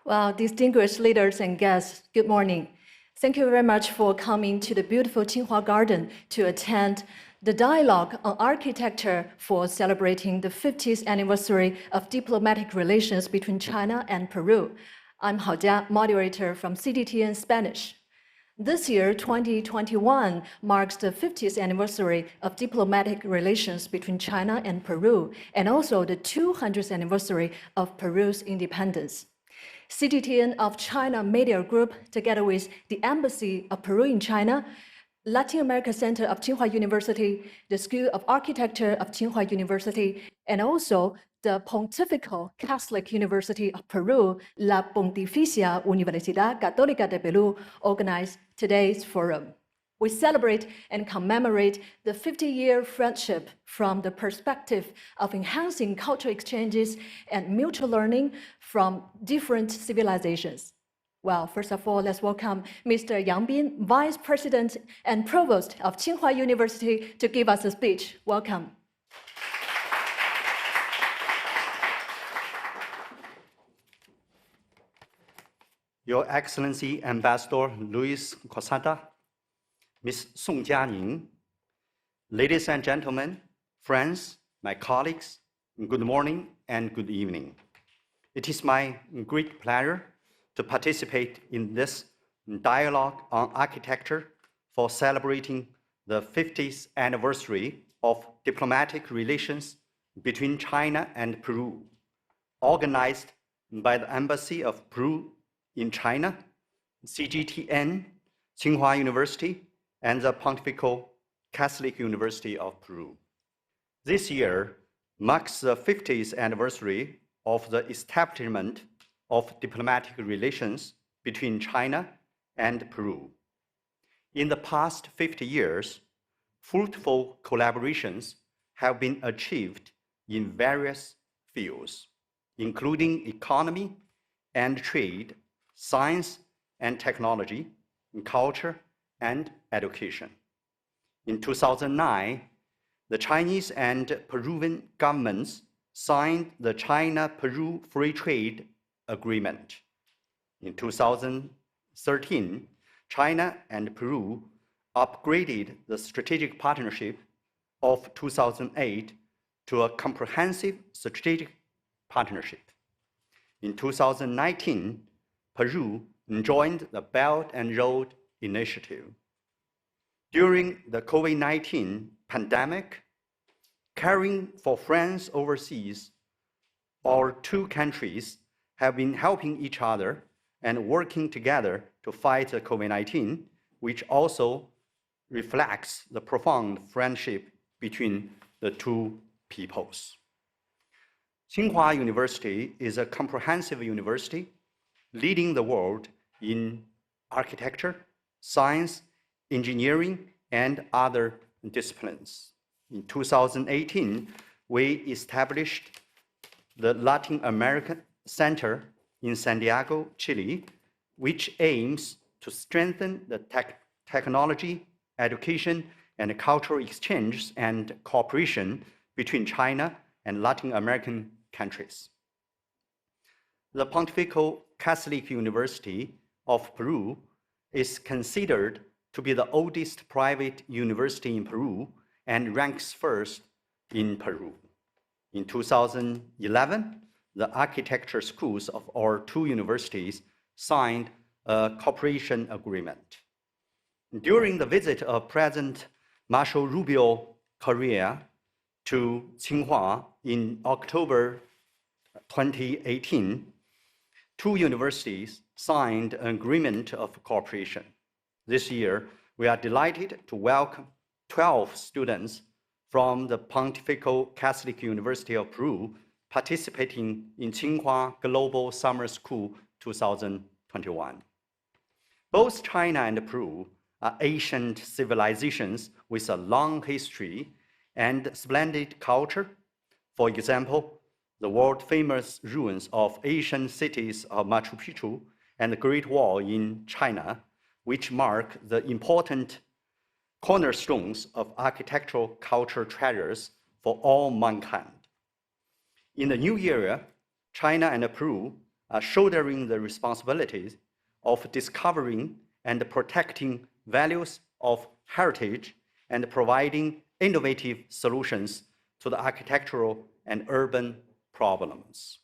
Well, distinguished leaders and guests, good morning. Thank you very much for coming to the beautiful Tsinghua Garden to attend the dialogue on architecture for celebrating the 50th anniversary of diplomatic relations between China and Peru. I'm Hao Jia, moderator from CGTN Spanish. This year, 2021, marks the 50th anniversary of diplomatic relations between China and Peru, and also the 200th anniversary of Peru's independence. CGTN of China Media Group, together with the Embassy of Peru in China, Latin America Center of Tsinghua University, the School of Architecture of Tsinghua University, and also the Pontifical Catholic University of Peru, La Pontificia Universidad Católica de Perú, organized today's forum. We celebrate and commemorate the 50-year friendship from the perspective of enhancing cultural exchanges and mutual learning from different civilizations. Well, first of all, let's welcome Mr. Yang Bin, Vice President and Provost of Tsinghua University, to give us a speech. Welcome. Your Excellency Ambassador Luis Cosada, Ms. Song Jianing, ladies and gentlemen, friends, my colleagues, good morning and good evening. It is my great pleasure to participate in this dialogue on architecture for celebrating the 50th anniversary of diplomatic relations between China and Peru, organized by the Embassy of Peru in China, CGTN, Tsinghua University, and the Pontifical Catholic University of Peru. This year marks the 50th anniversary of the establishment of diplomatic relations between China and Peru. In the past 50 years, fruitful collaborations have been achieved in various fields, including economy and trade, science and technology, culture and education. In 2009, the Chinese and Peruvian governments signed the China-Peru Free Trade Agreement. In 2013, China and Peru upgraded the strategic partnership of 2008 to a comprehensive strategic partnership. In 2019, Peru joined the Belt and Road Initiative. During the COVID-19 pandemic, caring for friends overseas, our two countries have been helping each other and working together to fight COVID-19, which also reflects the profound friendship between the two peoples. Tsinghua University is a comprehensive university leading the world in architecture, science, engineering, and other disciplines. In 2018, we established the Latin American Center in Santiago, Chile, which aims to strengthen the technology, education, and cultural exchange and cooperation between China and Latin American countries. The Pontifical Catholic University of Peru is considered to be the oldest private university in Peru and ranks first in Peru. In 2011, the architecture schools of our two universities signed a cooperation agreement. During the visit of President Marco Rubio Correa to Tsinghua in October 2018, two universities signed an agreement of cooperation. This year, we are delighted to welcome 12 students from the Pontifical Catholic University of Peru participating in Tsinghua Global Summer School 2021. Both China and Peru are ancient civilizations with a long history and splendid culture. For example, the world-famous ruins of ancient cities of Machu Picchu and the Great Wall in China, which mark the important cornerstones of architectural cultural treasures for all mankind. In the new era, China and Peru shouldering the responsibilities of discovering and protecting values of heritage and providing innovative solutions to the architectural and urban problems.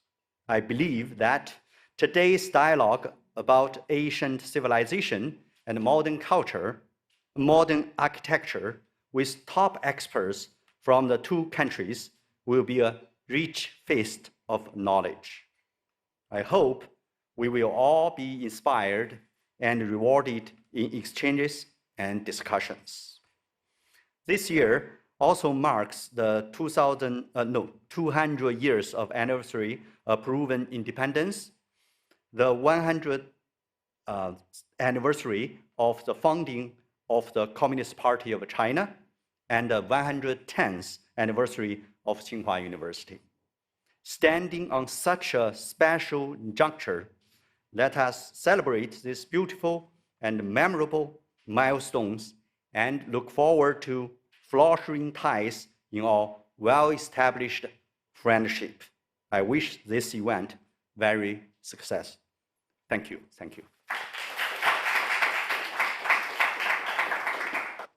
I believe that today's dialogue about ancient civilization and modern culture, modern architecture, with top experts from the two countries will be a rich feast of knowledge. I hope we will all be inspired and rewarded in exchanges and discussions. This year also marks the 200 years of anniversary of Peruvian independence, the 100th anniversary of the founding of the Communist Party of China, and the 110th anniversary of Tsinghua University. Standing on such a special juncture, let us celebrate these beautiful and memorable milestones and look forward to flourishing ties in our well-established friendship. I wish this event very success. Thank you. Thank you.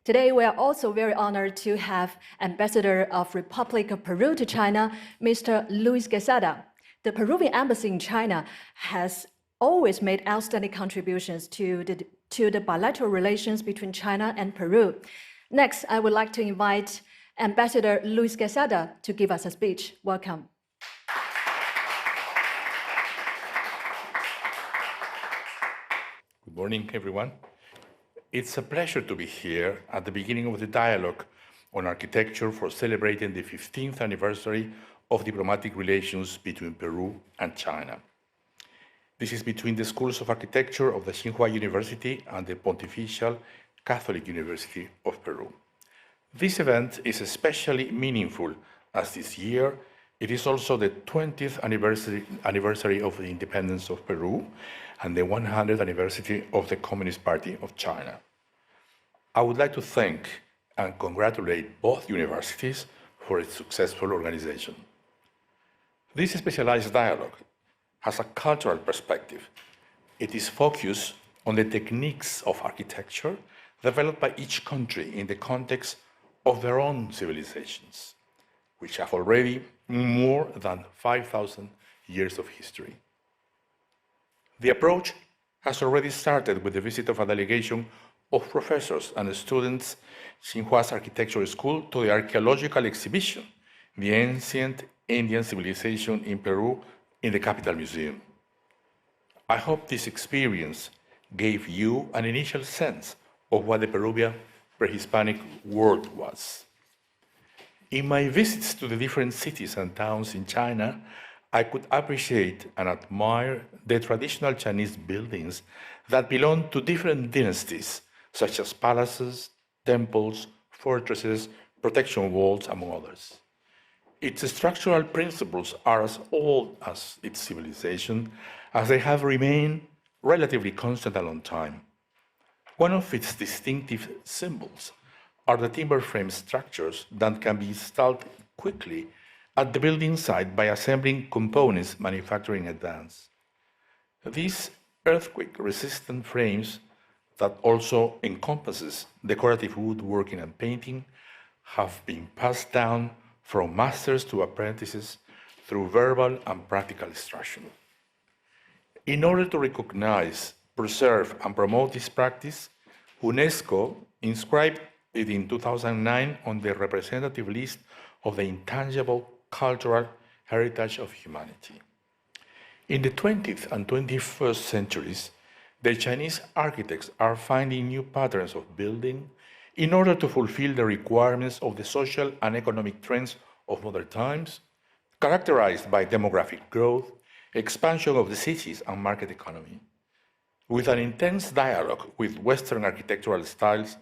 Today, we are also very honored to have Ambassador of Republic of Peru to China, Mr. Luis Quesada. The Peruvian embassy in China has always made outstanding contributions to the bilateral relations between China and Peru. Next, I would like to invite Ambassador Luis Quesada to give us a speech. Welcome. Good morning, everyone. It's a pleasure to be here at the beginning of the dialogue on architecture for celebrating the 15th anniversary of diplomatic relations between Peru and China. This is between the schools of architecture of the Tsinghua University and the Pontificia Catholic University of Peru. This event is especially meaningful as this year it is also the 20th anniversary of the independence of Peru and the 100th anniversary of the Communist Party of China. I would like to thank and congratulate both universities for its successful organization. This specialized dialogue has a cultural perspective. It is focused on the techniques of architecture developed by each country in the context of their own civilizations, which have already more than 5,000 years of history. The approach has already started with the visit of a delegation of professors and students Tsinhua's Architecture School to the archaeological exhibition, The Ancient Indian Civilization in Peru, in the Capital Museum. I hope this experience gave you an initial sense of what the Peruvian pre-Hispanic world was. In my visits to the different cities and towns in China, I could appreciate and admire the traditional Chinese buildings that belong to different dynasties, such as palaces, temples, fortresses, protection walls, among others. Its structural principles are as old as its civilization, as they have remained relatively constant a long time. One of its distinctive symbols are the timber frame structures that can be installed quickly at the building site by assembling components manufactured in advance. These earthquake-resistant frames that also encompasses decorative woodworking and painting have been passed down from masters to apprentices through verbal and practical instruction. In order to recognize, preserve, and promote this practice, UNESCO inscribed it in 2009 on the representative list of the intangible cultural heritage of humanity. In the 20th and 21st centuries, the Chinese architects are finding new patterns of building in order to fulfill the requirements of the social and economic trends of modern times, characterized by demographic growth, expansion of the cities, and market economy. With an intense dialogue with Western architectural styles,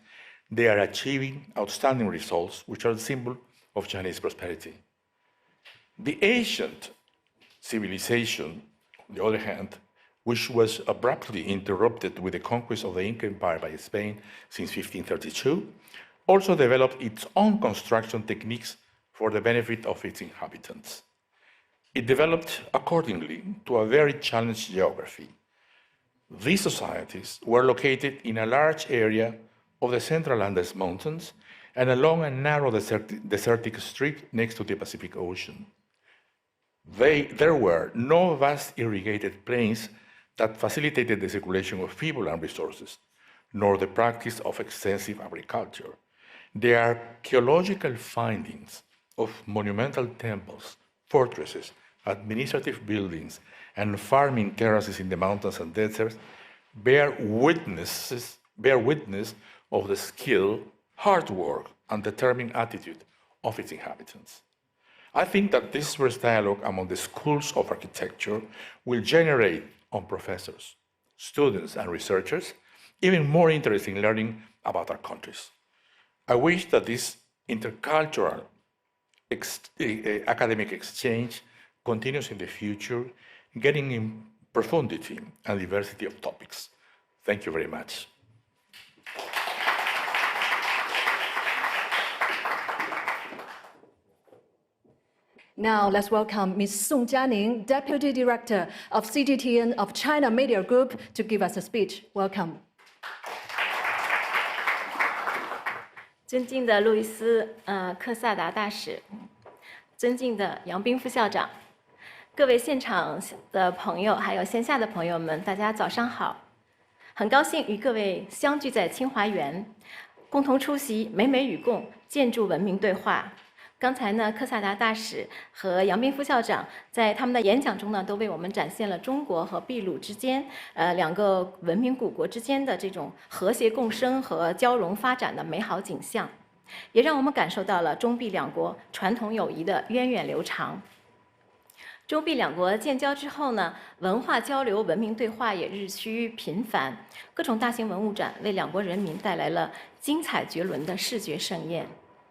they are achieving outstanding results, which are a symbol of Chinese prosperity. The ancient civilization, on the other hand, which was abruptly interrupted with the conquest of the Inca Empire by Spain since 1532, also developed its own construction techniques for the benefit of its inhabitants. It developed accordingly to a very challenged geography. These societies were located in a large area of the Central Andes Mountains and along a narrow desertic strip next to the Pacific Ocean. There were no vast irrigated plains that facilitated the circulation of people and resources, nor the practice of extensive agriculture. The archaeological findings of monumental temples, fortresses, administrative buildings, and farming terraces in the mountains and deserts bear witness of the skill, hard work, and determined attitude of its inhabitants. I think that this first dialogue among the schools of architecture will generate on professors, students, and researchers even more interest in learning about our countries. I wish that this intercultural academic exchange continues in the future, getting in profundity and diversity of topics. Thank you very much. Now let's welcome Ms. Song Jianing, Deputy Director of CGTN of China Media Group, to give us a speech. Welcome. 尊敬的路易斯克萨达大使，尊敬的杨斌副校长，各位现场的朋友，还有线下的朋友们，大家早上好！很高兴与各位相聚在清华园，共同出席美美与共建筑文明对话。刚才呢，克萨达大使和杨斌副校长在他们的演讲中呢，都为我们展现了中国和秘鲁之间两个文明古国之间的这种和谐共生和交融发展的美好景象，也让我们感受到了中秘两国传统友谊的源远流长。中秘两国建交之后呢，文化交流、文明对话也日趋频繁，各种大型文物展为两国人民带来了精彩绝伦的视觉盛宴。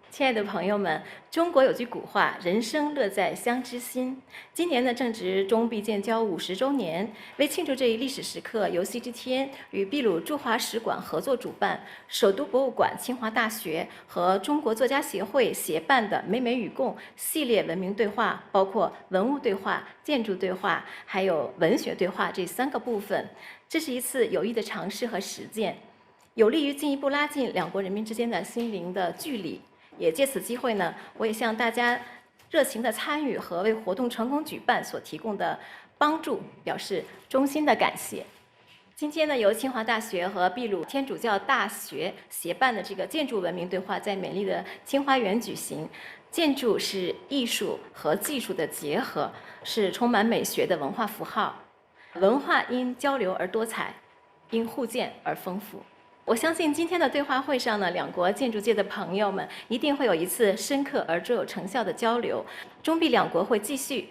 亲爱的朋友们，中国有句古话，人生乐在乡之心。今年呢，正值中秘建交50周年，为庆祝这一历史时刻，由 CGTN 与秘鲁驻华使馆合作主办，首都博物馆、清华大学和中国作家协会协办的“美美与共”系列文明对话，包括文物对话、建筑对话，还有文学对话这3个部分。这是一次有益的尝试和实践，有利于进一步拉近两国人民之间的心灵的距离。也借此机会呢，我也向大家热情的参与和为活动成功举办所提供的帮助表示衷心的感谢。今天呢，由清华大学和秘鲁天主教大学协办的这个建筑文明对话，在美丽的清华园举行。建筑是艺术和技术的结合，是充满美学的文化符号。文化因交流而多彩，因互鉴而丰富。我相信今天的对话会上呢，两国建筑界的朋友们一定会有一次深刻而卓有成效的交流。中秘两国会继续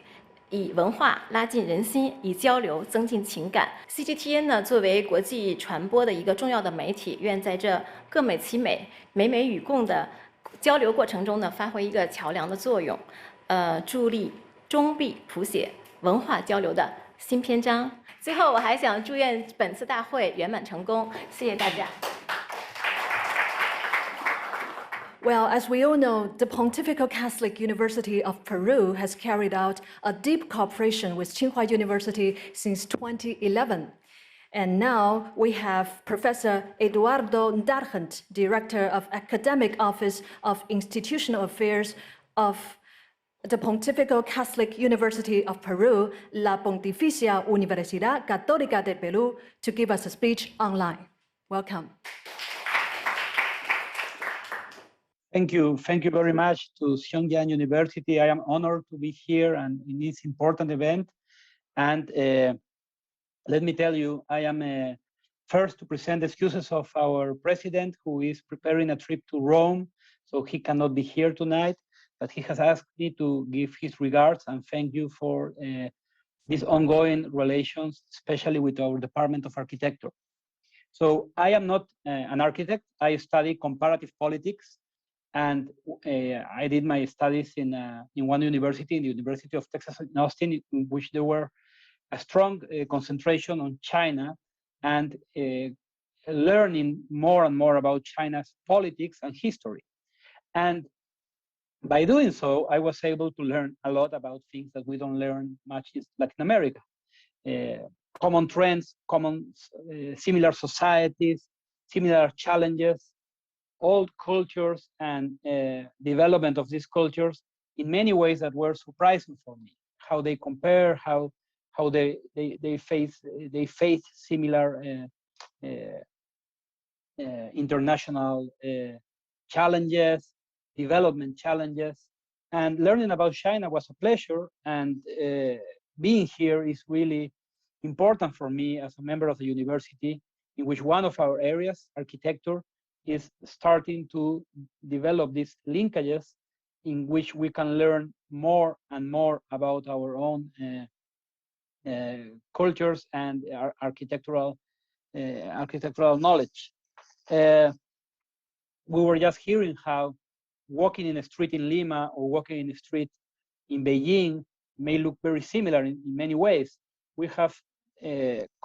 以文化拉近人心，以交流增进情感。CGTN 呢，作为国际传播的一个重要的媒体，愿在这各美其美、美美与共的交流过程中呢，发挥一个桥梁的作用，助力中秘谱写文化交流的新篇章。最后，我还想祝愿本次大会圆满成功，谢谢大家。Well, as we all know, the Pontifical Catholic University of Peru has carried out a deep cooperation with Tsinghua University since 2011. And now we have Professor Eduardo Dargent, Director of Academic Office of Institutional Affairs of the Pontifical Catholic University of Peru, La Pontificia Universidad Católica de Perú, to give us a speech online. Welcome. Thank you. Thank you very much to Xiongyan University. I am honored to be here and in this important event. And let me tell you, I am first to present the excuses of our president, who is preparing a trip to Rome, so he cannot be here tonight. But he has asked me to give his regards and thank you for these ongoing relations, especially with our Department of Architecture. So I am not an architect. I study comparative politics, and I did my studies in one university, in the University of Texas in Austin, in which there were a strong concentration on China and learning more and more about China's politics and history. And By doing so, I was able to learn a lot about things that we don't learn much in Latin America. Common trends, similar societies, similar challenges, old cultures, and development of these cultures in many ways that were surprising for me. How they compare, how they face similar international challenges, development challenges, and learning about China was a pleasure. And being here is really important for me as a member of the university, in which one of our areas, architecture, is starting to develop these linkages in which we can learn more and more about our own cultures and our architectural knowledge. We were just hearing how walking in a street in Lima or walking in a street in Beijing may look very similar in many ways. We have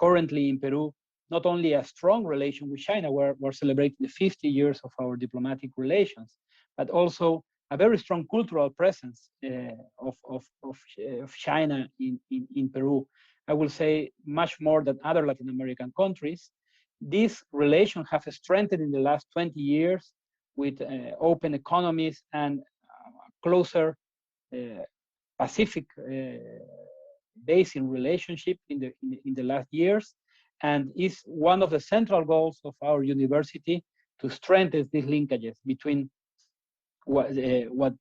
currently in Peru not only a strong relation with China, we're celebrating the 50 years of our diplomatic relations, but also a very strong cultural presence of China in Peru. I will say much more than other Latin American countries. This relation has strengthened in the last 20 years with open economies and closer Pacific basin relationship in the last years, and is one of the central goals of our university to strengthen these linkages between what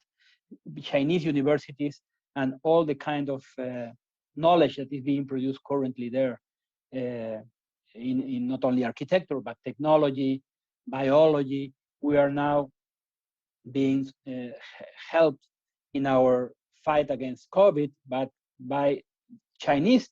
Chinese universities and all the kind of knowledge that is being produced currently there in not only architecture but technology, biology. We are now being helped in our fight against COVID, but by Chinese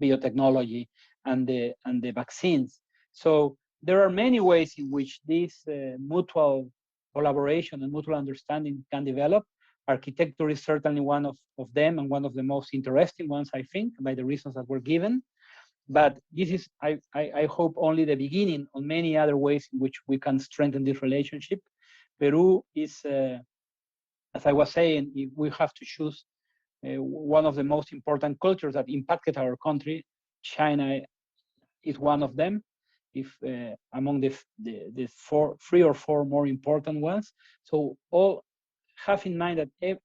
biotechnology and the vaccines. So there are many ways in which this mutual collaboration and mutual understanding can develop. Architecture is certainly one of them, and one of the most interesting ones, I think, by the reasons that were given. But this is, I hope, only the beginning on many other ways in which we can strengthen this relationship. Peru is, as I was saying, if we have to choose one of the most important cultures that impacted our country, China is one of them, if among the three or four more important ones. So all have in mind that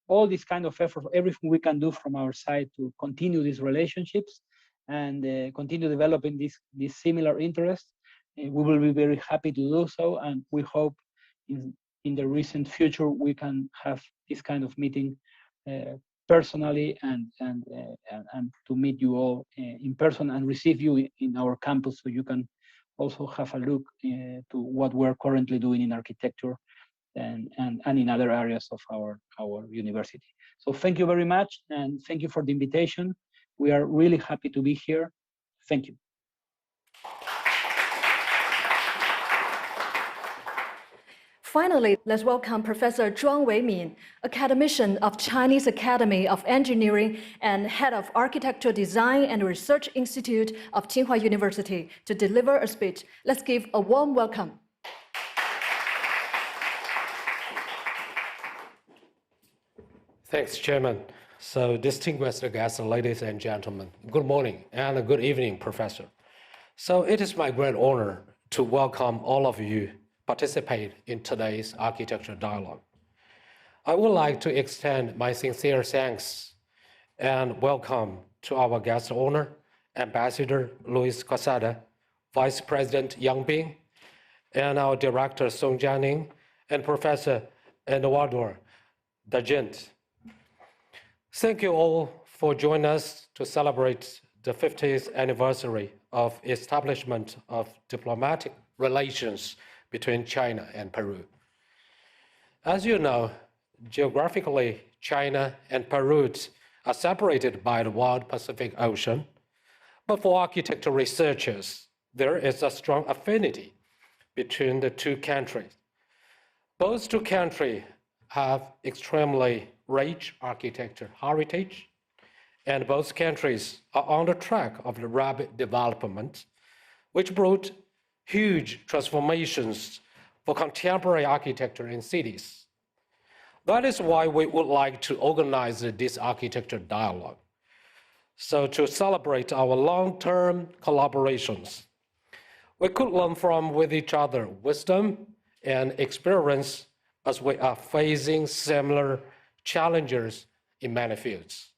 all this kind of effort, everything we can do from our side to continue these relationships and continue developing these similar interests, we will be very happy to do so. And we hope in the recent future we can have this kind of meeting personally and to meet you all in person and receive you in our campus, so you can also have a look to what we're currently doing in architecture and in other areas of our university. So thank you very much, and thank you for the invitation. We are really happy to be here. Thank you. Finally, let's welcome Professor Zhuang Weimin, academician of Chinese Academy of Engineering and head of Architecture Design and Research Institute of Tsinghua University, to deliver a speech. Let's give a warm welcome. Thanks, Chairman. So, distinguished guests, ladies and gentlemen, good morning and good evening, Professor. So, it is my great honor to welcome all of you participate in today's architecture dialogue. I would like to extend my sincere thanks and welcome to our guest owner, Ambassador Luis Quesada, Vice President Yang Bing, and our Director Song Jianing, and Professor Eduardo Dagent. Thank you all for joining us to celebrate the 50th anniversary of establishment of diplomatic relations between China and Peru. As you know, geographically, China and Peru are separated by the wide Pacific Ocean, but for architecture researchers, there is a strong affinity between the two countries. Both two countries have extremely rich architecture heritage, and both countries are on the track of the rapid development, which brought huge transformations for contemporary architecture in cities. That is why we would like to organize this architecture dialogue. So to celebrate our long-term collaborations, we could learn from with each other wisdom and experience as we are facing similar challenges in many fields.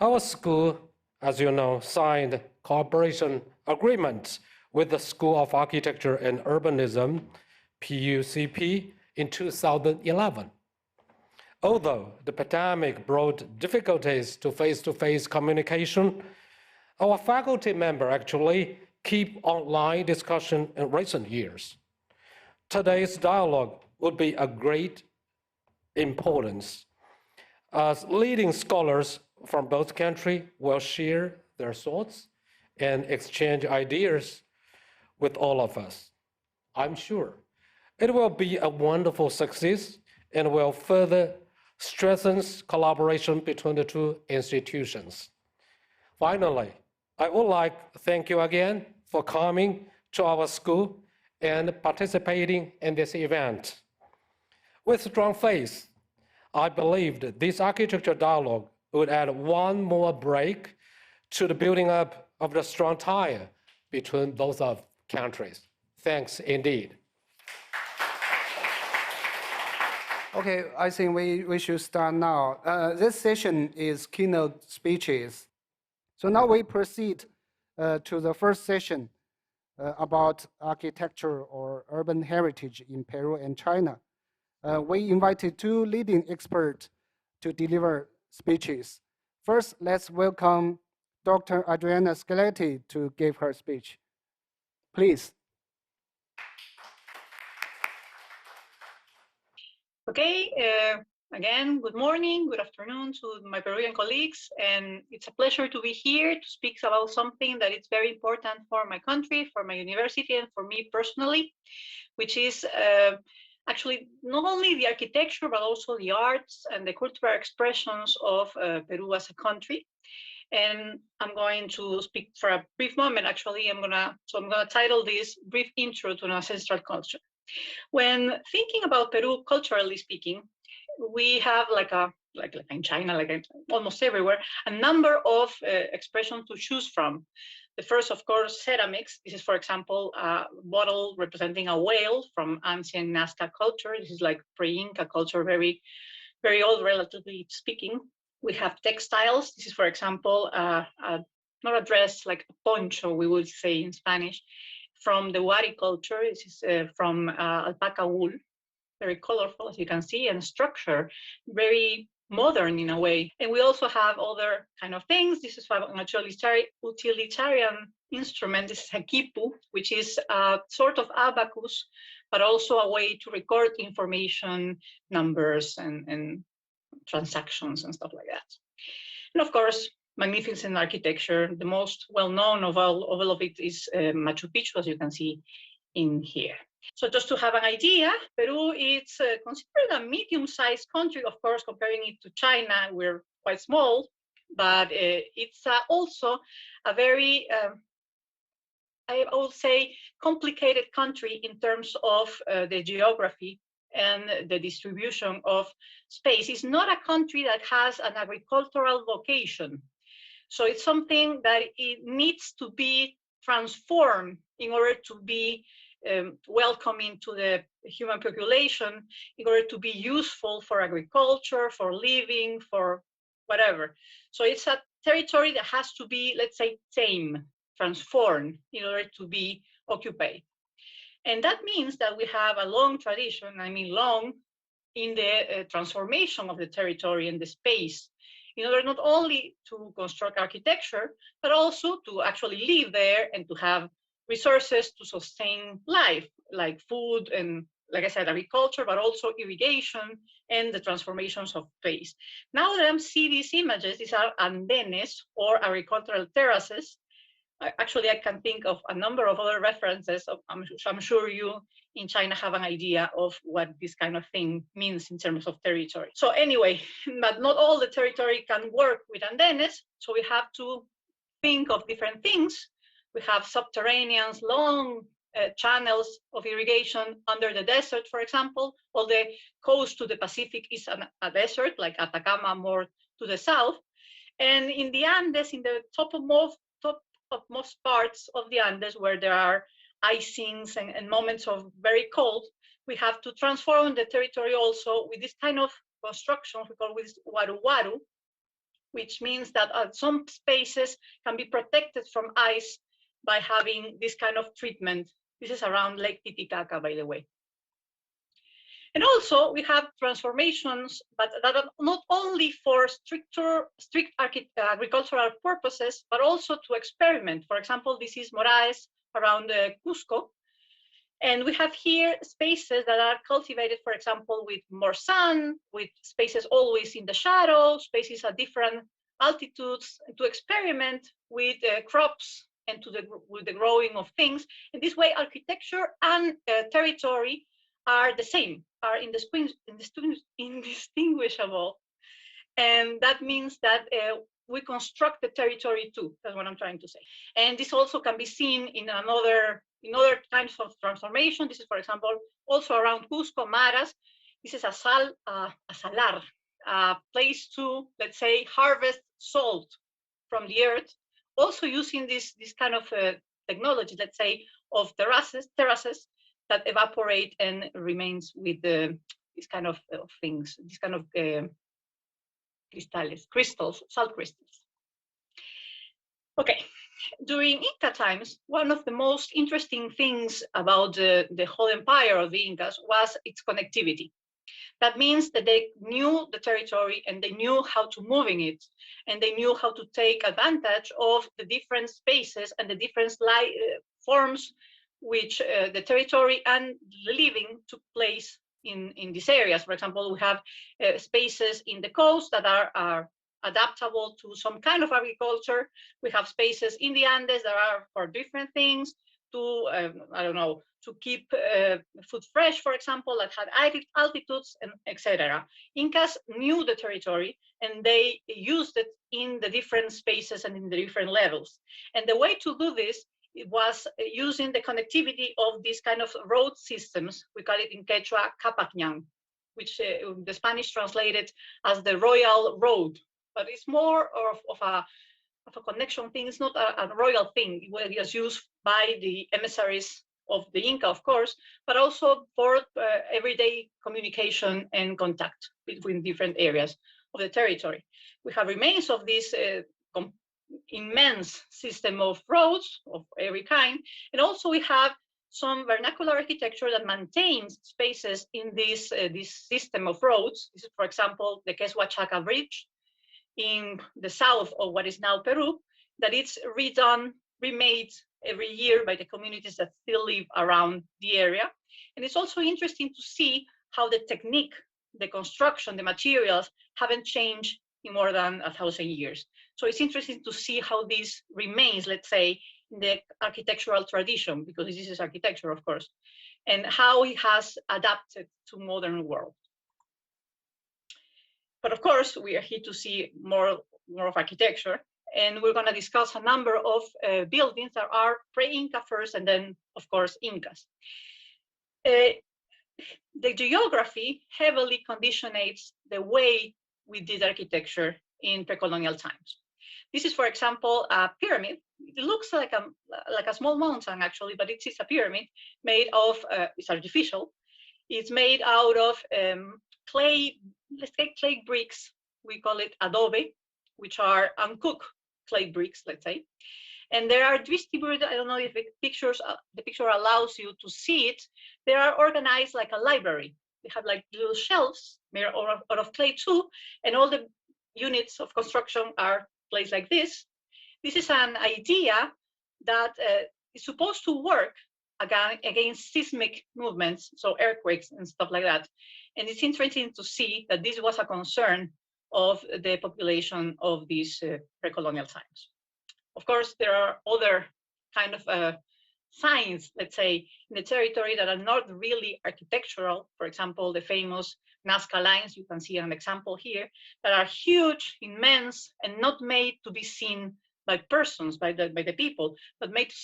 Our school, as you know, signed cooperation agreements with the School of Architecture and Urbanism, PUCP, in 2011. Although the pandemic brought difficulties to face-to-face communication, our faculty members actually keep online discussion in recent years. Today's dialogue would be of great importance, as leading scholars from both countries will share their thoughts and exchange ideas with all of us. I'm sure it will be a wonderful success and will further strengthen collaboration between the two institutions. Finally, I would like to thank you again for coming to our school and participating in this event. With strong faith, I believed this architecture dialogue would add one more break to the building up of the strong tie between both of countries. Thanks indeed. Okay, I think we should start now. This session is keynote speeches. So now we proceed to the first session about architecture or urban heritage in Peru and China. We invited two leading experts to deliver speeches. First, let's welcome Dr. Adriana Scaletti to give her speech. Please. Okay, again, good morning, good afternoon to my Peruvian colleagues, and it's a pleasure to be here to speak about something that is very important for my country, for my university, and for me personally, which is actually not only the architecture, but also the arts and the cultural expressions of Peru as a country. And I'm going to speak for a brief moment, actually. I'm gonna title this Brief Intro to an Ancestral Culture. When thinking about Peru, culturally speaking, we have like in China, almost everywhere, a number of expressions to choose from. The first, of course, ceramics. This is, for example, a bottle representing a whale from ancient Nazca culture. This is like pre-Inca culture, very, very old, relatively speaking. We have textiles. This is, for example, not a dress, like a poncho, we would say in Spanish, from the Wari culture. This is from alpaca wool, very colorful, as you can see, and structure, very modern in a way. And we also have other kind of things. This is an utilitarian instrument. This is a quipu, which is a sort of abacus, but also a way to record information, numbers, and transactions and stuff like that. And of course, magnificent architecture. The most well-known of all of it is Machu Picchu, as you can see in here. So just to have an idea, Peru is considered a medium-sized country. Of course, comparing it to China, we're quite small, but it's also a very, I would say, complicated country in terms of the geography and the distribution of space. It's not a country that has an agricultural vocation. So it's something that it needs to be transformed in order to be welcoming to the human population, in order to be useful for agriculture, for living, for whatever. So it's a territory that has to be, let's say, tamed, transformed in order to be occupied. And that means that we have a long tradition, I mean long, in the transformation of the territory and the space, in order not only to construct architecture, but also to actually live there and to have resources to sustain life, like food and, like I said, agriculture, but also irrigation and the transformations of space. Now that I see these images, these are andenes or agricultural terraces. Actually, I can think of a number of other references. I'm sure you in China have an idea of what this kind of thing means in terms of territory. So anyway, but not all the territory can work with andenes. So we have to think of different things. We have subterranean, long channels of irrigation under the desert, for example. All the coast to the Pacific is a desert, like Atacama more to the south. And in the Andes, in the topmost parts of the Andes, where there are icings and moments of very cold, we have to transform the territory also with this kind of construction we call with waru-waru, which means that some spaces can be protected from ice by having this kind of treatment. This is around Lake Titicaca, by the way. And also we have transformations, but that are not only for strict agricultural purposes, but also to experiment. For example, this is Moraes around Cusco. And we have here spaces that are cultivated, for example, with more sun, with spaces always in the shadow, spaces at different altitudes, to experiment with crops and with the growing of things. In this way, architecture and territory are the same, are indistinguishable. And that means that we construct the territory too. That's what I'm trying to say. And this also can be seen in other kinds of transformation. This is, for example, also around Cusco, Maras. This is a salar, a place to, let's say, harvest salt from the earth. Also using this kind of technology, let's say, of terraces that evaporate and remains with this kind of things, this kind of crystals, salt crystals. Okay, during Inca times, one of the most interesting things about the whole empire of the Incas was its connectivity. That means that they knew the territory and they knew how to move in it, and they knew how to take advantage of the different spaces and the different forms which the territory and the living took place in these areas. For example, we have spaces in the coast that are adaptable to some kind of agriculture. We have spaces in the Andes that are for different things, to, I don't know, to keep food fresh, for example, that had altitudes, and etc. Incas knew the territory and they used it in the different spaces and in the different levels. And the way to do this, it was using the connectivity of these kind of road systems. We call it in Quechua, Capacñan, which the Spanish translated as the royal road. But it's more of a connection thing. It's not a royal thing. It was used by the emissaries of the Inca, of course, but also for everyday communication and contact between different areas of the territory. We have remains of this immense system of roads of every kind, and also we have some vernacular architecture that maintains spaces in this system of roads. This is, for example, the Queshuachaca Bridge in the south of what is now Peru, that it's redone, remade every year by the communities that still live around the area. And it's also interesting to see how the technique, the construction, the materials haven't changed in more than 1,000 years. So it's interesting to see how this remains, let's say, in the architectural tradition, because this is architecture, of course, and how it has adapted to modern world. But of course, we are here to see more of architecture, and we're going to discuss a number of buildings that are pre-Inca first, and then, of course, Incas. The geography heavily conditionates the way we did architecture in pre-colonial times. This is, for example, a pyramid. It looks like a small mountain, actually, but it is a pyramid made of, it's artificial. It's made out of clay, let's say clay bricks. We call it adobe, which are uncooked clay bricks, let's say. And they are distributed, I don't know if the picture allows you to see it. They are organized like a library. They have like little shelves made out of clay too, and all the units of construction are placed like this. This is an idea that is supposed to work against seismic movements, so earthquakes and stuff like that. And it's interesting to see that this was a concern of the population of these pre-colonial times. Of course, there are other kind of signs, let's say, in the territory that are not really architectural. For example, the famous Nazca lines, you can see an example here, that are huge, immense, and not made to be seen by persons, by the people, but made to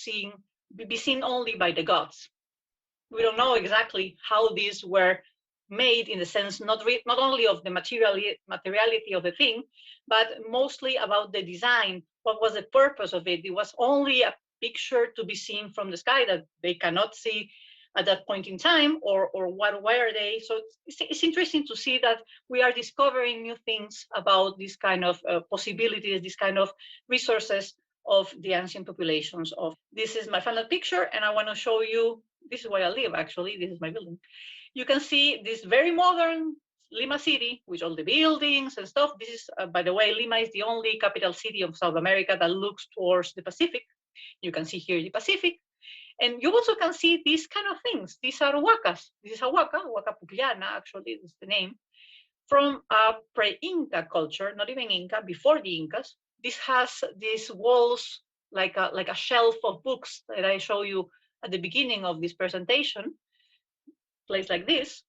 be seen only by the gods. We don't know exactly how these were made, in the sense not only of the materiality of the thing, but mostly about the design. What was the purpose of it? It was only a picture to be seen from the sky that they cannot see at that point in time, or what were they? So it's interesting to see that we are discovering new things about this kind of possibilities, this kind of resources of the ancient populations. This is my final picture, and I want to show you, this is where I live, actually. This is my building. You can see this very modern Lima city with all the buildings and stuff. This is, by the way, Lima is the only capital city of South America that looks towards the Pacific. You can see here the Pacific. And you also can see these kind of things. These are huacas. This is a huaca Pucllana, actually, is the name, from a pre-Inca culture, not even Inca, before the Incas. This has these walls like a shelf of books that I show you at the beginning of this presentation, place like this.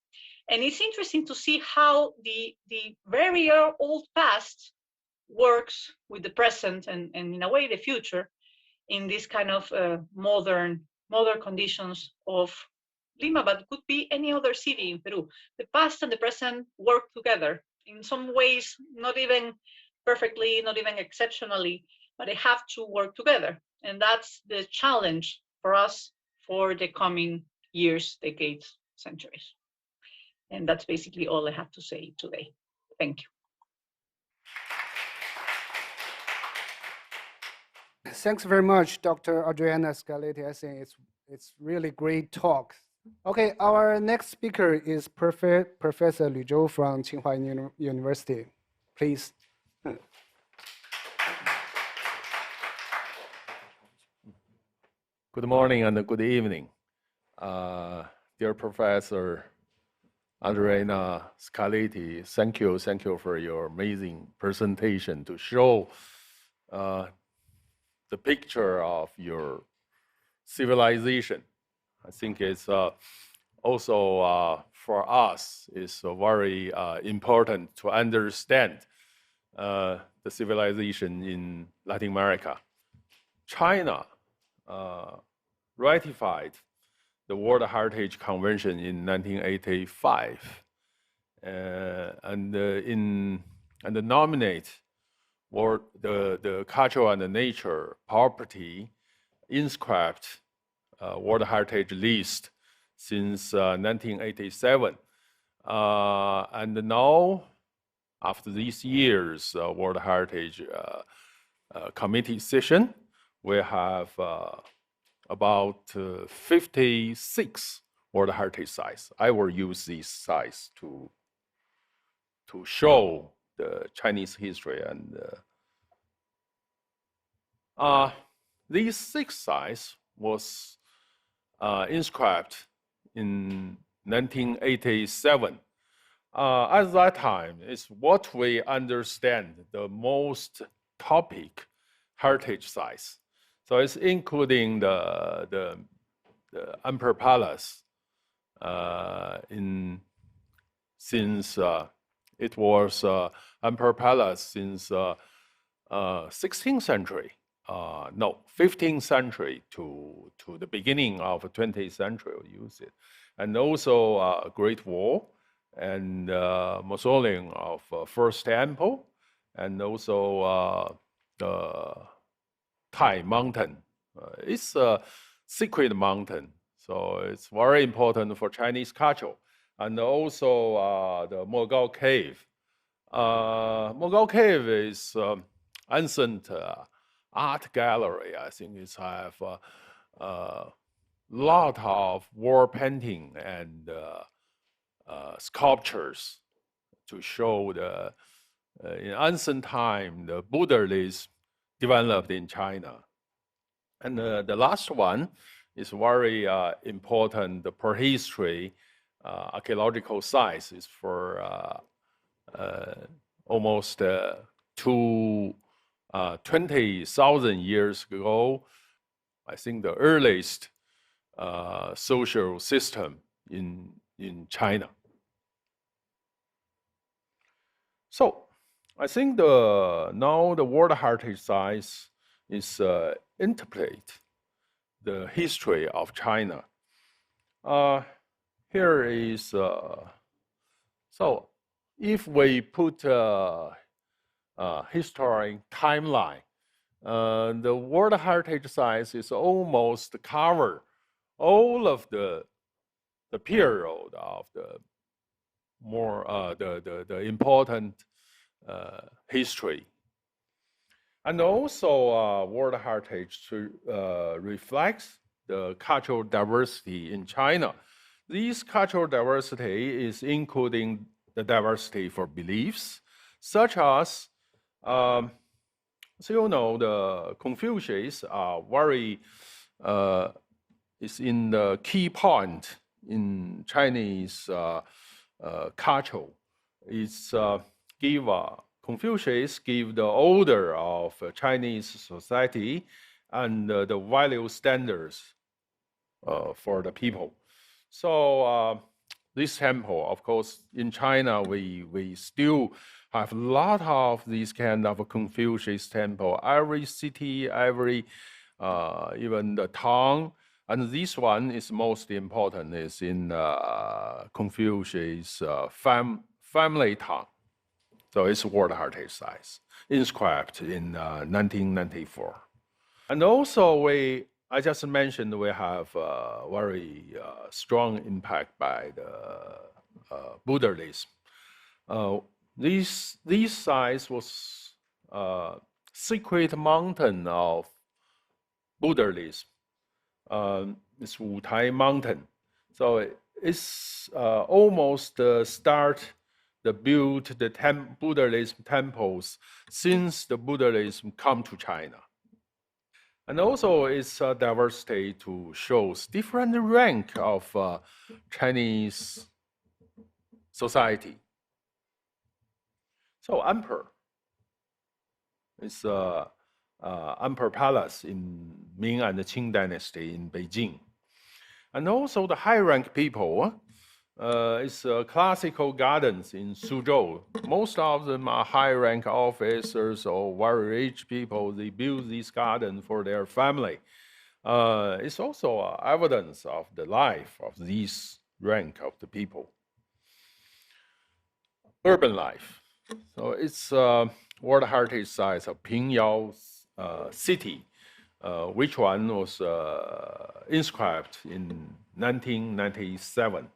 And it's interesting to see how the very old past works with the present and in a way the future in this kind of modern conditions of Lima, but it could be any other city in Peru. The past and the present work together in some ways, not even perfectly, not even exceptionally, but they have to work together. And that's the challenge for us for the coming years, decades, centuries. And that's basically all I have to say today. Thank you. Thanks very much, Dr. Adriana Scaletti. I think it's really great talk. Okay, our next speaker is Professor Lu Zhou from Tsinghua University. Please. Good morning and good evening. Dear Professor Adriana Scaletti, thank you for your amazing presentation to show the picture of your civilization. I think it's also for us, it's very important to understand the civilization in Latin America. China ratified the World Heritage Convention in 1985 and nominate the cultural and the nature property inscribed World Heritage List since 1987. And now, after these years, World Heritage Committee session, we have about 56 World Heritage sites. I will use these sites to show the Chinese history. And these 6 sites was inscribed in 1987. At that time, it's what we understand the most topic heritage sites. So it's including the Emperor Palace since it was Emperor Palace since 16th century. No, 15th century to the beginning of 20th century, we use it. And also Great Wall and mausoleum of First Temple, and also the Tai Mountain. It's a secret mountain, so it's very important for Chinese culture. And also the Mogao Cave. Mogao Cave is ancient art gallery. I think it have a lot of wall painting and sculptures to show the in ancient time the Buddhism developed in China. And the last one is very important. The prehistory archaeological sites is for almost 20,000 years ago. I think the earliest social system in China. So I think now the World Heritage Sites is interpret the history of China. Here is, so if we put a historic timeline, the World Heritage Sites is almost cover all of the period of the more the important history. And also World Heritage reflects the cultural diversity in China. This cultural diversity is including the diversity for beliefs, such as, so you know, the Confucius are very, is in the key point in Chinese culture. It's Confucius give the order of Chinese society and the value standards for the people. So this temple, of course, in China, we still have a lot of these kind of Confucius temple. Every city, every even the town, and this one is most important, is in Confucius family town. So it's World Heritage Site, inscribed in 1994. And also I just mentioned we have very strong impact by the Buddhism. This site was secret mountain of Buddhism. It's Wutai Mountain. So it's almost start the build the Buddhism temples since the Buddhism come to China. And also its diversity to shows different rank of Chinese society. So Emperor is Emperor Palace in Ming and the Qing Dynasty in Beijing. And also the high-rank people is classical gardens in Suzhou. Most of them are high-rank officers or very rich people. They build this garden for their family. It's also evidence of the life of this rank of the people. Urban life. So it's World Heritage Site of Pingyao City, which one was inscribed in 1997.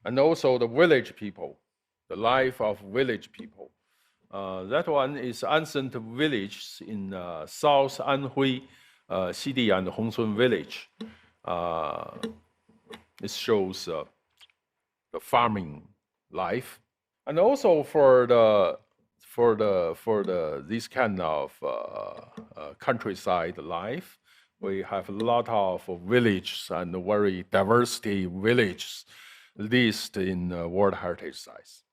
And also the village people, the life of village people. That one is ancient village in South Anhui, Xidi and Hongsun village. It shows the farming life. And also for this kind of countryside life, we have a lot of villages and very diversity villages list in World Heritage Sites.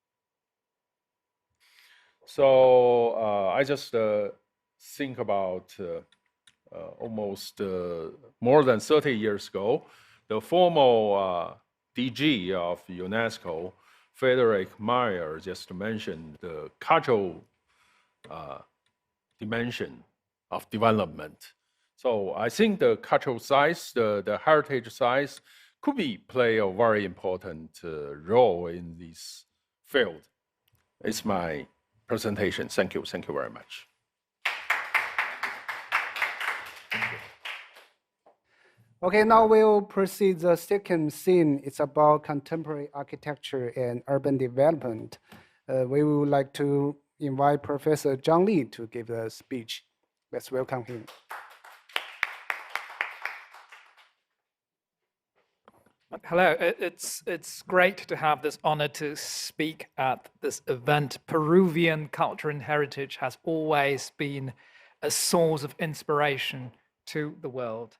So I just think about almost more than 30 years ago, the former DG of UNESCO, Frederick Meyer, just mentioned the cultural dimension of development. So I think the cultural sites, the heritage sites, could play a very important role in this field. It's my presentation. Thank you. Thank you very much. Okay, now we'll proceed the second scene. It's about contemporary architecture and urban development. We would like to invite Professor Zhang Li to give a speech. Let's welcome him. Hello, it's great to have this honor to speak at this event. Peruvian culture and heritage has always been a source of inspiration to the world.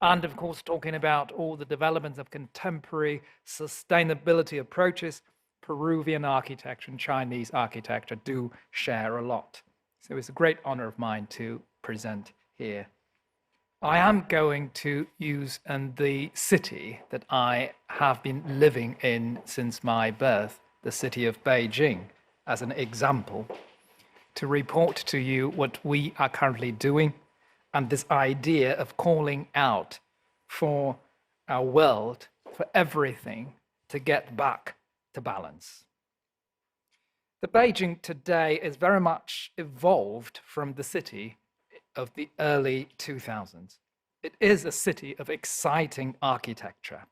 And of course, talking about all the developments of contemporary sustainability approaches, Peruvian architecture and Chinese architecture do share a lot. So it's a great honor of mine to present here. I am going to use the city that I have been living in since my birth, the city of Beijing, as an example, to report to you what we are currently doing and this idea of calling out for our world, for everything to get back to balance. The Beijing today is very much evolved from the city of the early 2000s. It is a city of exciting architecture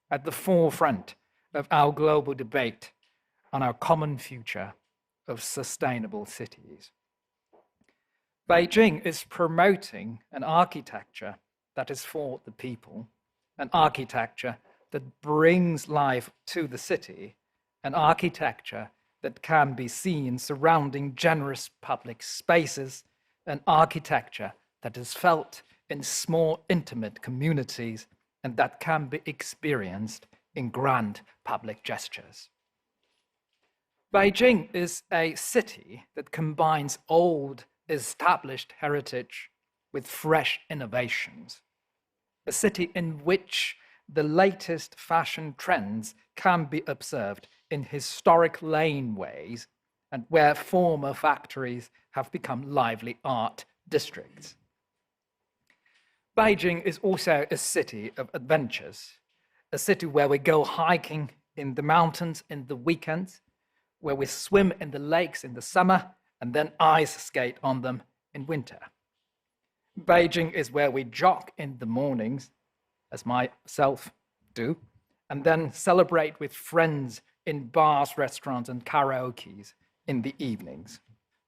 at the forefront of our global debate on our common future of sustainable cities. Beijing is promoting an architecture that is for the people, an architecture that brings life to the city, an architecture that can be seen surrounding generous public spaces, an architecture that is felt in small, intimate communities and that can be experienced in grand public gestures. Beijing is a city that combines old, established heritage with fresh innovations, a city in which the latest fashion trends can be observed in historic laneways and where former factories have become lively art districts. Beijing is also a city of adventures, a city where we go hiking in the mountains in the weekends, where we swim in the lakes in the summer and then ice skate on them in winter. Beijing is where we jog in the mornings, as myself do, and then celebrate with friends in bars, restaurants, and karaokes in the evenings.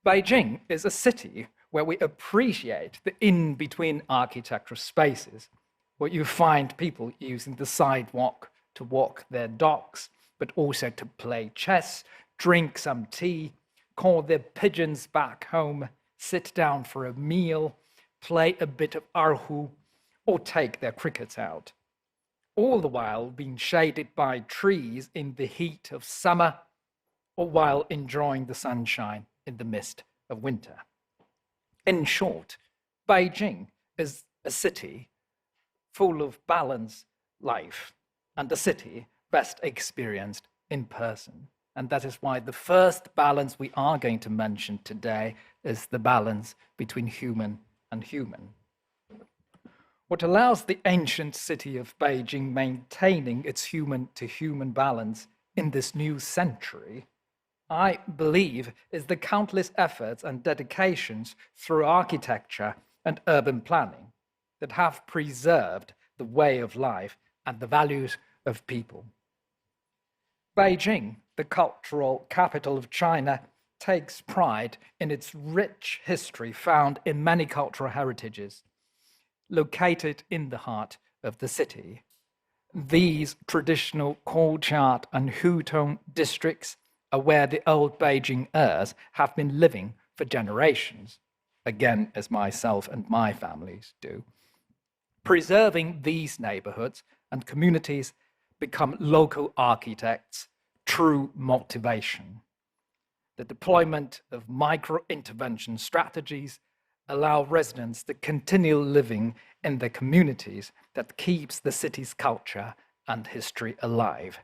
Beijing is a city where we appreciate the in-between architectural spaces, where you find people using the sidewalk to walk their dogs, but also to play chess, drink some tea, call their pigeons back home, sit down for a meal, play a bit of erhu, or take their crickets out, all the while being shaded by trees in the heat of summer or while enjoying the sunshine in the mist of winter. In short, Beijing is a city full of balanced life and a city best experienced in person. And that is why the first balance we are going to mention today is the balance between human and human. What allows the ancient city of Beijing maintaining its human-to-human balance in this new century, I believe, is the countless efforts and dedications through architecture and urban planning that have preserved the way of life and the values of people. Beijing, the cultural capital of China, takes pride in its rich history found in many cultural heritages located in the heart of the city. These traditional courtyard and hutong districts are where the old Beijingers have been living for generations, again, as myself and my families do. Preserving these neighborhoods and communities become local architects' true motivation. The deployment of micro-intervention strategies allow residents to continue living in the communities that keeps the city's culture and history alive.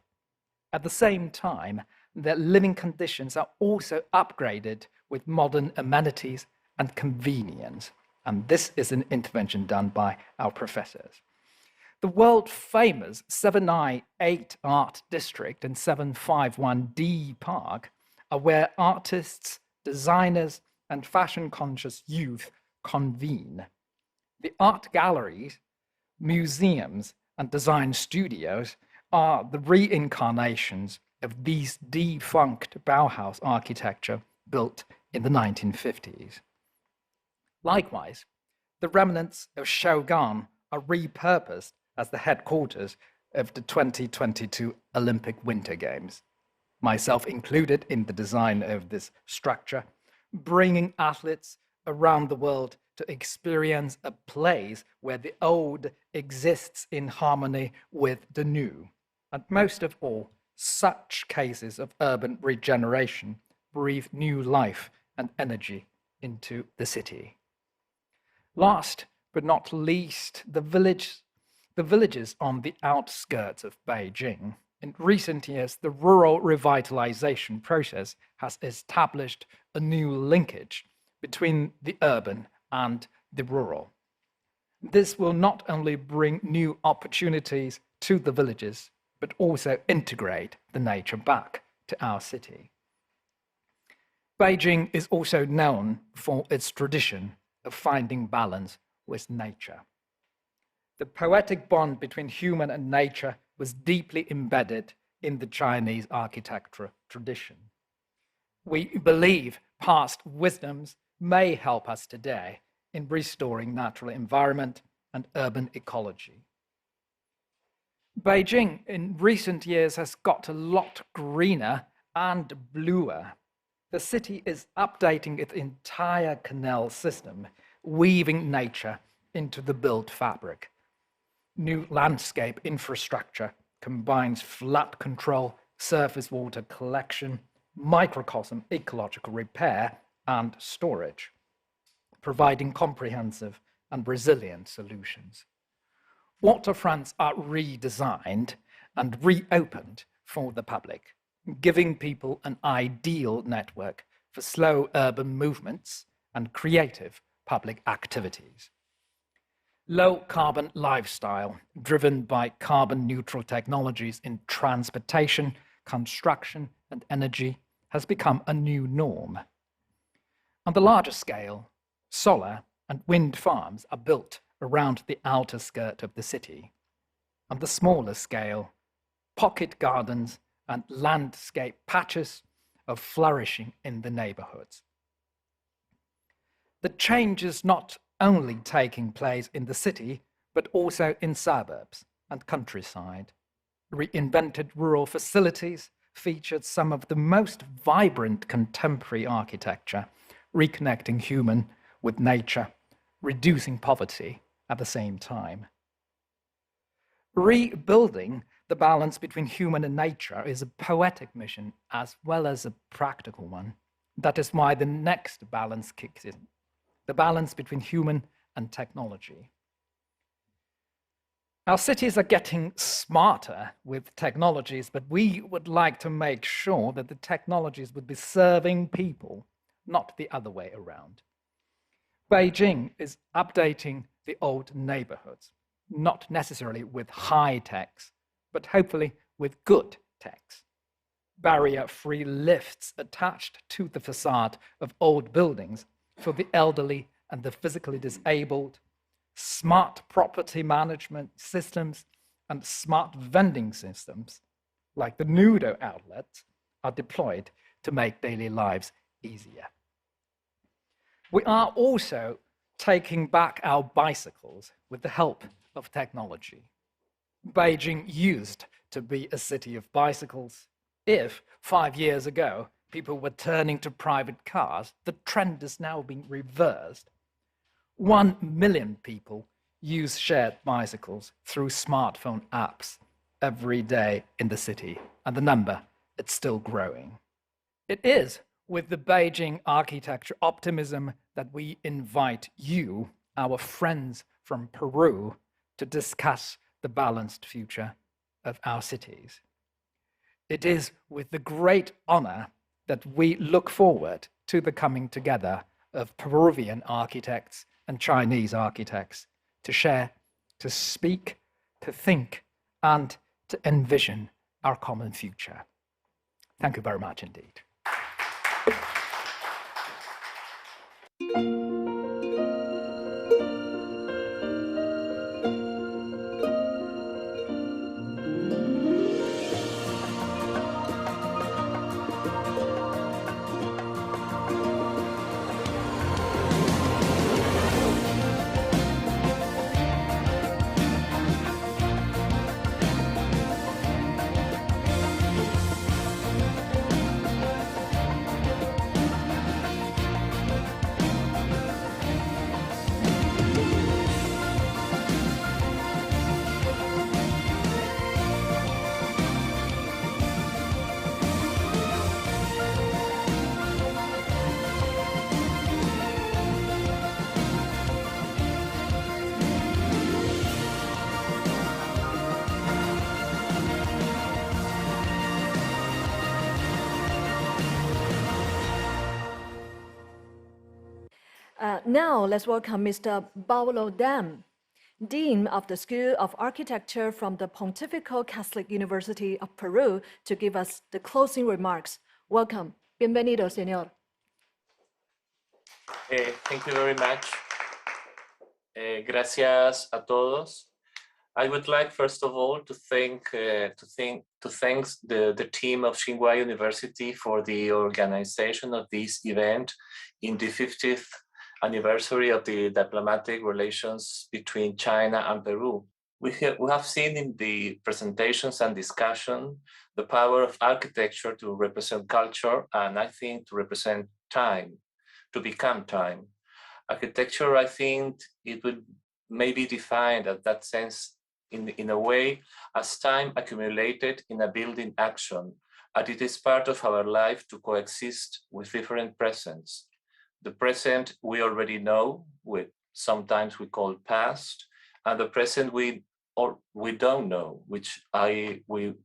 At the same time, their living conditions are also upgraded with modern amenities and convenience. And this is an intervention done by our professors. The world-famous 798 Art District and 751D Park are where artists, designers, and fashion-conscious youth convene. The art galleries, museums, and design studios are the reincarnations of these defunct Bauhaus architecture built in the 1950s. Likewise, the remnants of Shogun are repurposed as the headquarters of the 2022 Olympic Winter Games, myself included in the design of this structure, bringing athletes around the world to experience a place where the old exists in harmony with the new. And most of all, such cases of urban regeneration breathe new life and energy into the city. Last but not least, the villages on the outskirts of Beijing. In recent years, the rural revitalization process has established a new linkage between the urban and the rural. This will not only bring new opportunities to the villages, but also integrate the nature back to our city. Beijing is also known for its tradition of finding balance with nature. The poetic bond between human and nature was deeply embedded in the Chinese architecture tradition. We believe past wisdoms may help us today in restoring natural environment and urban ecology. Beijing in recent years has got a lot greener and bluer. The city is updating its entire canal system, weaving nature into the built fabric. New landscape infrastructure combines flood control, surface water collection, microcosm ecological repair, and storage, providing comprehensive and resilient solutions. Waterfronts are redesigned and reopened for the public, giving people an ideal network for slow urban movements and creative public activities. Low-carbon lifestyle, driven by carbon-neutral technologies in transportation, construction, and energy, has become a new norm. On the larger scale, solar and wind farms are built around the outer skirt of the city. On the smaller scale, pocket gardens and landscape patches are flourishing in the neighborhoods. The change is not only taking place in the city, but also in suburbs and countryside. Reinvented rural facilities featured some of the most vibrant contemporary architecture, reconnecting human with nature, reducing poverty at the same time. Rebuilding the balance between human and nature is a poetic mission as well as a practical one. That is why the next balance kicks in, the balance between human and technology. Our cities are getting smarter with technologies, but we would like to make sure that the technologies would be serving people, not the other way around. Beijing is updating the old neighborhoods, not necessarily with high techs, but hopefully with good techs. Barrier-free lifts attached to the facade of old buildings for the elderly and the physically disabled, smart property management systems and smart vending systems, like the Nudo outlets, are deployed to make daily lives easier. We are also taking back our bicycles with the help of technology. Beijing used to be a city of bicycles. If 5 years ago people were turning to private cars, the trend is now being reversed. 1 million people use shared bicycles through smartphone apps every day in the city, and the number, it's still growing. It is with the Beijing architecture optimism that we invite you, our friends from Peru, to discuss the balanced future of our cities. It is with the great honor that we look forward to the coming together of Peruvian architects and Chinese architects to share, to speak, to think, and to envision our common future. Thank you very much indeed. Now, let's welcome Mr. Paulo Dam. Dean of the School of Architecture from the Pontifical Catholic University of Peru, to give us the closing remarks. Welcome. Bienvenido, señor. Thank you very much. Gracias a todos. I would like, first of all, to thank the team of Tsinghua University for the organization of this event in the 50th anniversary of the diplomatic relations between China and Peru. We have seen in the presentations and discussion the power of architecture to represent culture, and I think to represent time, to become time. Architecture, I think it would maybe defined at that sense in a way as time accumulated in a building action, and it is part of our life to coexist with different presents. The present we already know, sometimes we call past, and the present we don't know, which we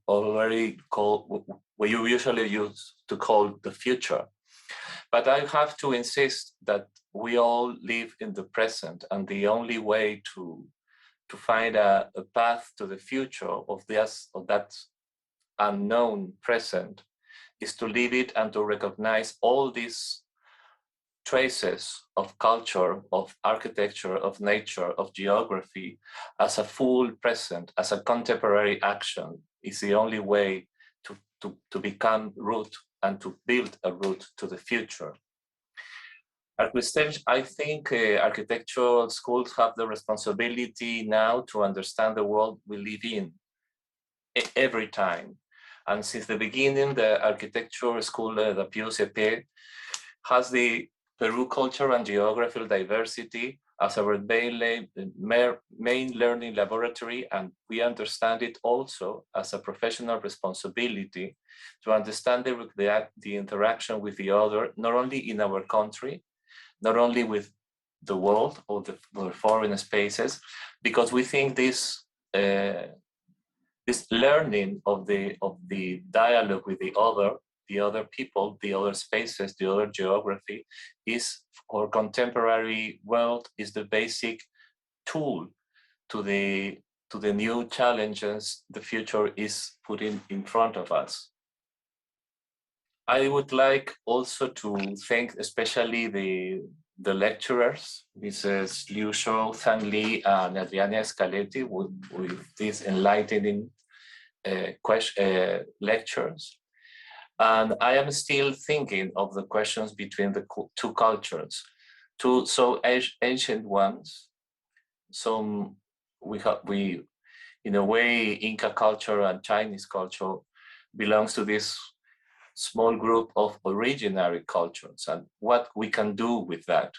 usually use to call the future. But I have to insist that we all live in the present, and the only way to find a path to the future of that unknown present is to live it and to recognize all these traces of culture, of architecture, of nature, of geography as a full present, as a contemporary action is the only way to become root and to build a route to the future. I think architectural schools have the responsibility now to understand the world we live in every time. And since the beginning, the architecture school, the PUCP, has the Peru culture and geographical diversity as our main learning laboratory, and we understand it also as a professional responsibility to understand the interaction with the other, not only in our country, not only with the world or the foreign spaces, because we think this learning of the dialogue with the other people, the other spaces, the other geography is, our contemporary world is the basic tool to the new challenges the future is putting in front of us. I would like also to thank especially the lecturers, Mrs. Liu Shou, Thang Li, and Adriana Scaletti, with these enlightening lectures. And I am still thinking of the questions between the two cultures, two so ancient ones. So we, in a way, Inca culture and Chinese culture belongs to this small group of originary cultures, and what we can do with that,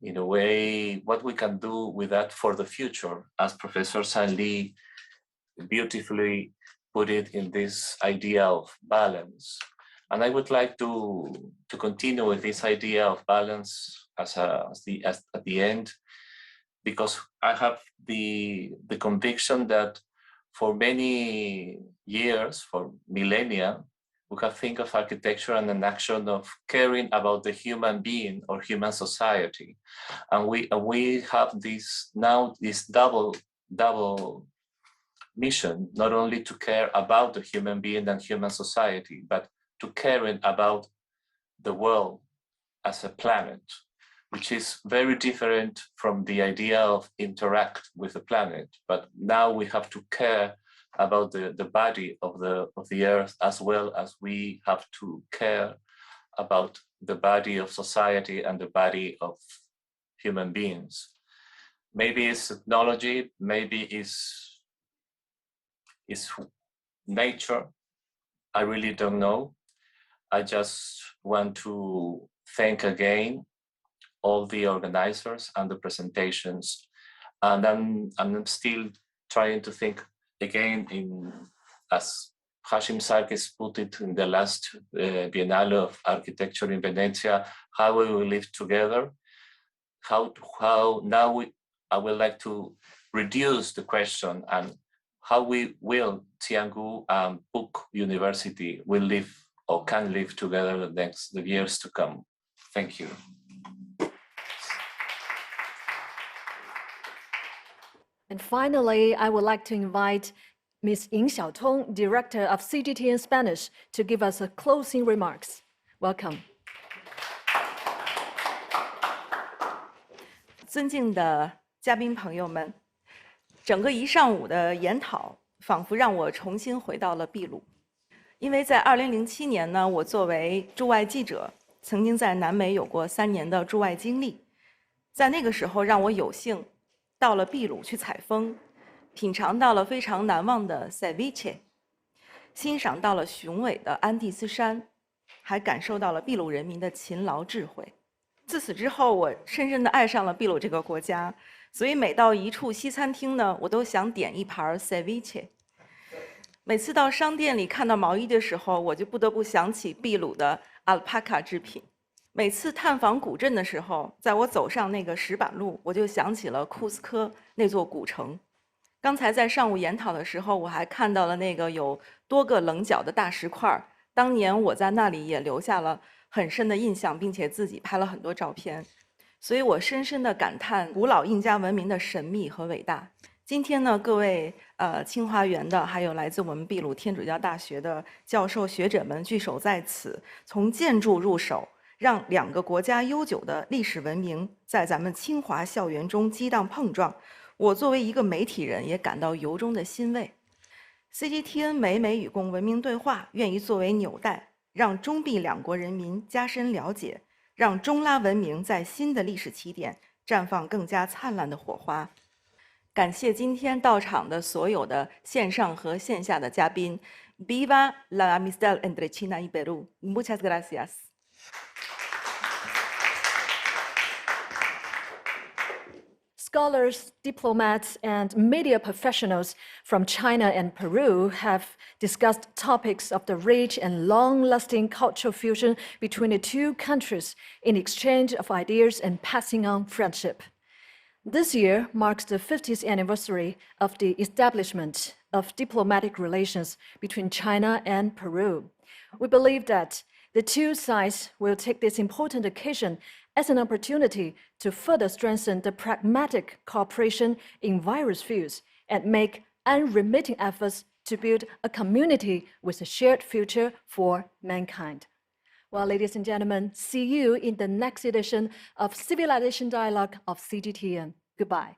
in a way, what we can do with that for the future, as Professor San Li beautifully put it in this idea of balance. And I would like to continue with this idea of balance at the end, because I have the conviction that for many years, for millennia, we can think of architecture and an action of caring about the human being or human society. And we have this double mission, not only to care about the human being and human society, but to caring about the world as a planet, which is very different from the idea of interact with the planet. But now we have to care about the body of the earth, as well as we have to care about the body of society and the body of human beings. Maybe it's technology, maybe it's nature. I really don't know. I just want to thank again all the organizers and the presentations. And I'm still trying to think again, as Hashim Sarkis put it in the last Biennale of Architecture in Venezia, how we will live together. I would like to reduce the question and how we will, Tiangu and Book University will live or can live together the years to come. Thank you. And finally, I would like to invite Ms. Ying Xiaotong, Director of CGTN Spanish, to give us a closing remarks. Welcome. 尊敬的嘉宾朋友们，整个一上午的研讨仿佛让我重新回到了秘鲁，因为在2007年呢，我作为驻外记者，曾经在南美有过3年的驻外经历，在那个时候让我有幸到了秘鲁去采风，品尝到了非常难忘的 ceviche， 欣赏到了雄伟的安第斯山，还感受到了秘鲁人民的勤劳智慧。自此之后，我深深地爱上了秘鲁这个国家，所以每到一处西餐厅呢，我都想点一盘 ceviche。每次到商店里看到毛衣的时候，我就不得不想起秘鲁的 alpaca 制品。每次探访古镇的时候，在我走上那个石板路，我就想起了库斯科那座古城。刚才在上午研讨的时候，我还看到了那个有多个棱角的大石块，当年我在那里也留下了很深的印象，并且自己拍了很多照片，所以我深深地感叹古老印加文明的神秘和伟大。今天呢，各位清华园的，还有来自我们秘鲁天主教大学的教授学者们聚首在此，从建筑入手，让2个国家悠久的历史文明在咱们清华校园中激荡碰撞。我作为一个媒体人，也感到由衷的欣慰。CGTN 美美与共文明对话愿意作为纽带，让中秘2国人民加深了解，让中拉文明在新的历史起点绽放更加灿烂的火花。感谢今天到场的所有的线上和线下的嘉宾。Viva la amistad entre China y Perú. Muchas gracias. Scholars, diplomats, and media professionals from China and Peru have discussed topics of the rich and long-lasting cultural fusion between the two countries in exchange of ideas and passing on friendship. This year marks the 50th anniversary of the establishment of diplomatic relations between China and Peru. We believe that the two sides will take this important occasion as an opportunity to further strengthen the pragmatic cooperation in various fields and make unremitting efforts to build a community with a shared future for mankind. Well, ladies and gentlemen, see you in the next edition of Civilization Dialogue of CGTN. Goodbye.